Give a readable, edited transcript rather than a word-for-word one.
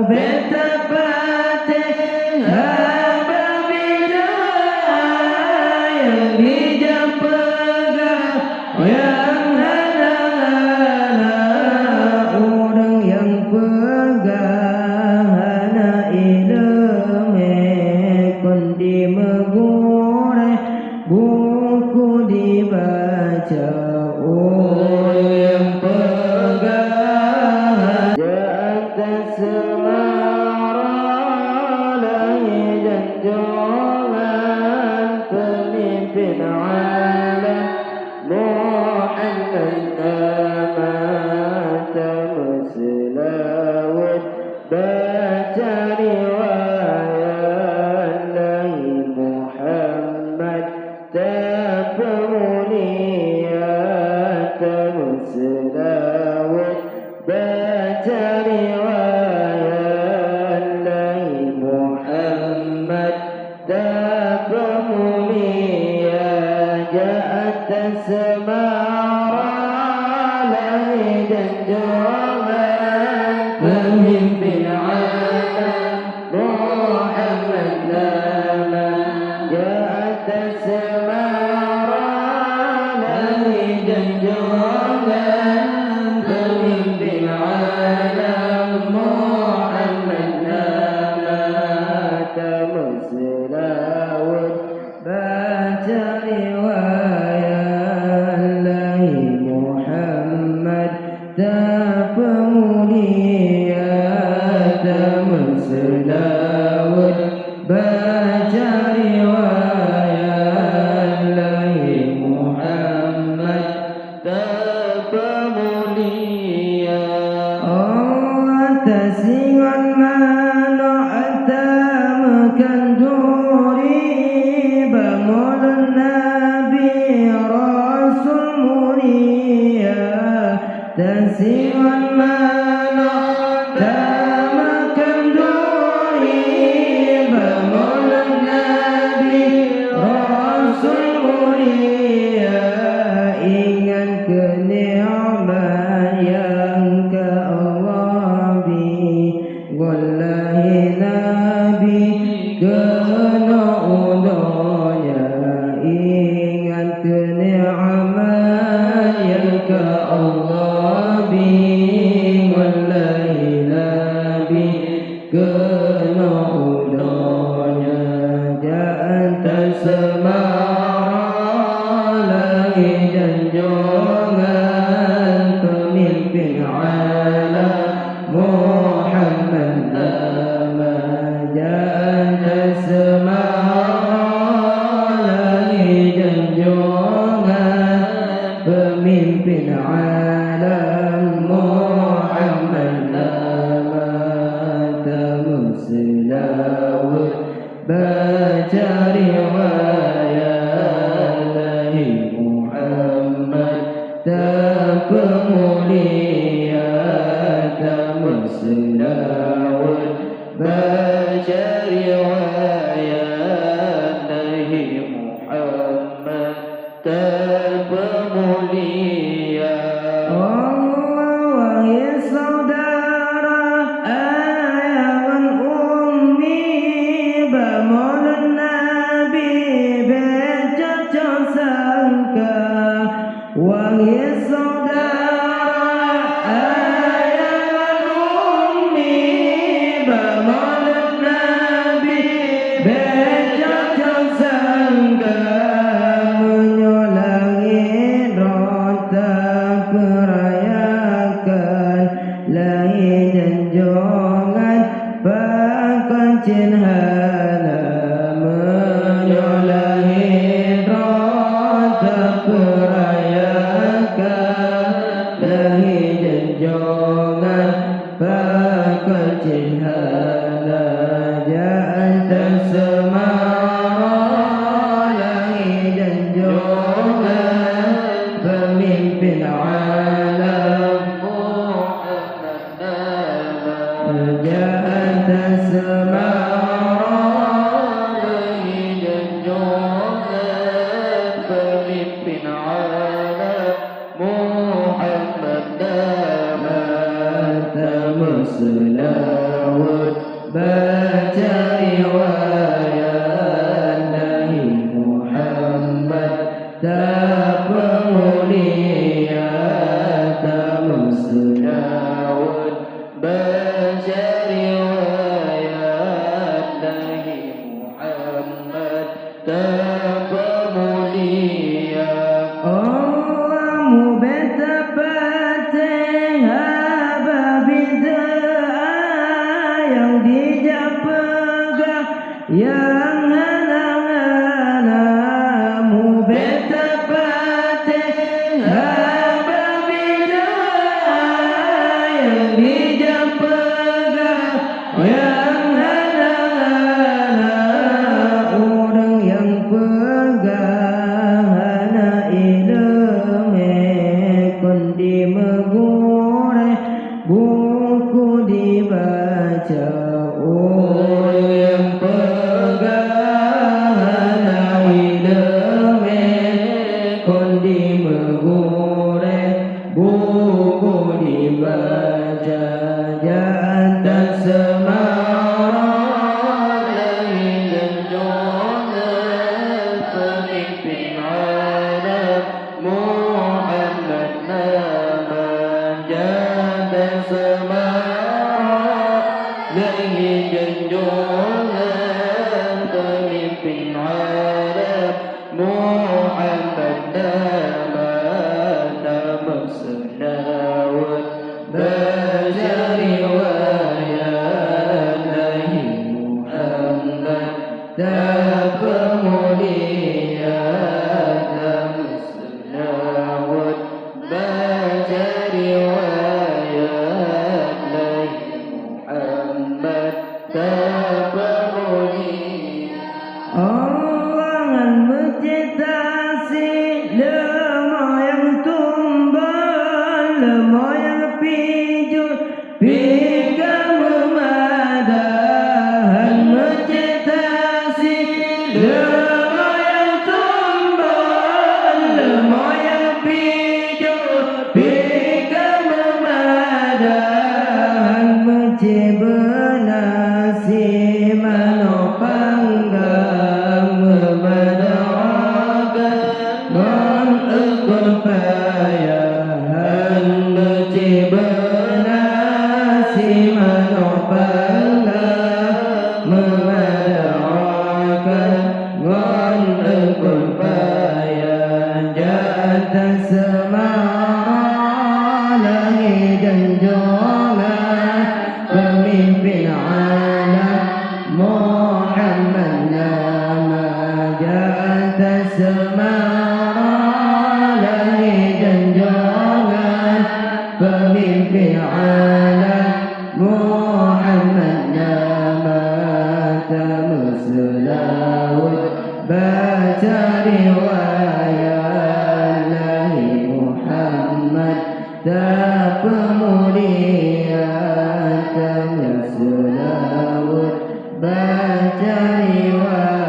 betapa berbeza yang bijak pegang yang hana-hana orang yang pegang hana ilmu kondi megore buku dibaca orang yang pegang di atas semara langit dan jangan pemimpin alam Muhammad mata selawat baca riwayat Nabi Muhammad tak mulia tak selawat baca riwayat Nabi Muhammad tak mulia atas semara langit dan jangan pemimpin alam Muhammad nama atas semara langit dan jangan pemimpin alam Muhammad nama tamu selawat baca riwayat Nabi Muhammad tak mulia tamu selawat baca riwayat Nabi Muhammad tak mulia atas singan mana atamkan duri bangun Nabi Rasul mulia tasiwan mana atamkan duri bangun Nabi Rasul mulia ingat kenikmatan yang ke Allah bi wallahi Nabi kena udahnya ingat kenikmatan yang ke Allah bi wallahi Nabi kena udahnya jangan semara langit dan jangan pemimpin alam Muhammad nama jangan semara langit dan jangan pemimpin alam Muhammad nama tamu selawat baca riwayat Nabi Muhammad tak mulia tamu selawat baca riwayat Nabi Muhammad tak mulia wahai saudara ayah ummi bangun Nabi bercaca sangka wahai saudara ayah ummi bangun Nabi bercaca sangka menyolangi rota kerayakan lahir dan jangan bahkan cinhana menyolangi rota kerayakan lahir dan jangan bahkan cinhana jangan semara langit dan jangan pemimpin alam Muhammad jangan semara langit dan jangan pemimpin alam Muhammad nama tamu selawat baca riwayat Nabi Muhammad tak pemulia tak musnawun baca riwayat Nabi Muhammad tak pemulia mu betapa yang dijapega yang hana-hana mu betapa apabila yang dijapega yang hana-hana orang yang pegang hana ilmu kondi megure buku dibaca orang yang pegang hana ilmu kondi megure buku dibaca jantan semarang lain dan jongan pemimpin Arab Muhammad nama jantan semarang lain dan jongan pemimpin Arab Muhammad nama nama senawat baca riwayat Nabi Muhammad tak pemulia nama senawat baca riwayat Nabi Muhammad tak pemulia orang mencintasi lemah yang tumbal lemah yang pijut hingga memadahan mencintasi lemah yang tumbal lemah yang pijut hingga memadahan mencebenasi manopanggang memadakan kepayahan mencebenasi manopanggang memadakan kepayahan jantan semarang langit dan jongan pemimpin alam Muhammad nama jantan semarang langit dan jongan pemimpin alam Muhammad nama tamu selawat baca riwayat Nabi Muhammad tak pemulia tamu selawat baca riwayat